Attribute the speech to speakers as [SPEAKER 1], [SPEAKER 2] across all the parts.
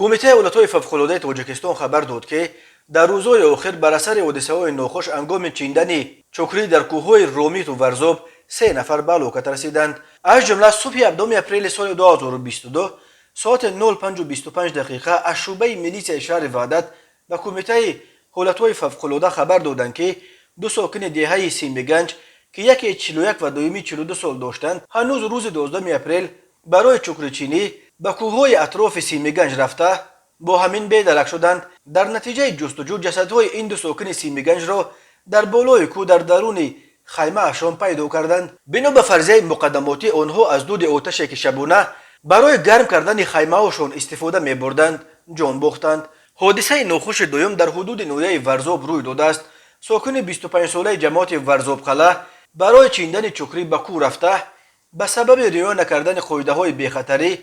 [SPEAKER 1] کمیته اولتای فوق‌العاده تاجیکستان خبر داد که در روزهای آخر بر اثر حادثه‌های ناخوش هنگام چیندن چوکری در کوههای رومیت و ورزاب 3 نفر به هلاکت رسیدند. از جمله صبح 17 اپریل سال 2022 ساعت 05:25 دقیقه از شعبه میلیشیای شهر وحدت به کمیته حالتهای فوق‌العاده خبر دادند که 2 ساکن دهه سیمگنج که یکی 41 و دومی 42 سال داشتند هنوز روز 12 اپریل برای چوکریچینی به کوههای اطراف سیمگنج رفته با همین بی‌درک شدند. در نتیجه جستجو جسدهای این 2 ساکن سیمگنج را در بالای کوه در درون خیمه اشام پیدا کردند. بنا به فرضیه مقدماتی آنها از دود آتشی که شبانه برای گرم کردن خیمه هاشون استفاده می بردند جان باختند. حادثه ناخوش دوم در حدود نویه ورزاب روی داده است. ساکن 25 ساله جماعت ورزاب قلعه برای چیندن چوکری به کوه رفته به سبب رعایت نکردن قاعده های بی‌خطری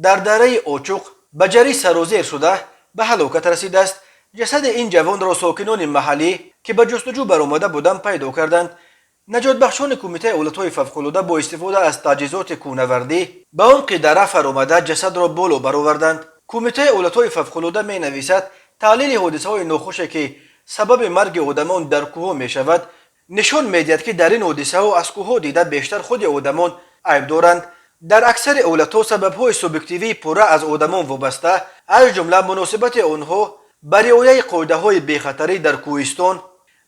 [SPEAKER 1] در دره آچوق به جری سرازیر شده به هلاکت رسیده است. جسد این جوان را ساکنان محلی که به جستجو برآمده بودند پیدا کردند. نجات بخشان کمیته اولتای فوق‌العاده با استفاده از تجهیزات کوهنوردی به عمق دره فرآمده جسد را بالا برآوردند. کمیته اولتای فوق‌العاده می نویسد تحلیل حادثه های ناخوشی که سبب مرگ آدمان در کوه می شود نشان می‌دهد که در این حادثه ها از کوه دیده بیشتر خود آدمان عیب دارند. در اکثر اولت‌ها سبب‌های سوبژکتیوی پوره از آدمان وابسته از جمله مناسبت آنها به رعایت قاعده‌های بی‌خطری در کوهستان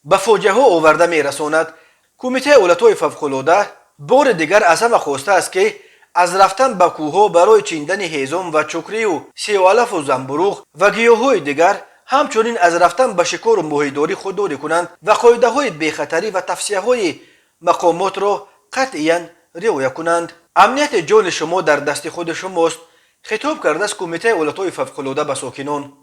[SPEAKER 1] به فاجعه آورده می‌رساند. کمیته اولت‌های فوق‌العاده بار دیگر از همه خواسته است که از رفتن به کوه‌ها برای چیندن هیزم و چوکری و سیب و زنبروغ و گیاه‌های دیگر همچنین از رفتن به شکار و ماهیداری خودداری کنند و قاعده‌های بی‌خطری و توصیه‌های مقامات را قطعاً رعایت کنند. امنیت جان شما در دست خود شماست. خطاب کرده است کمیته اولتای فوق‌العاده به ساکنان.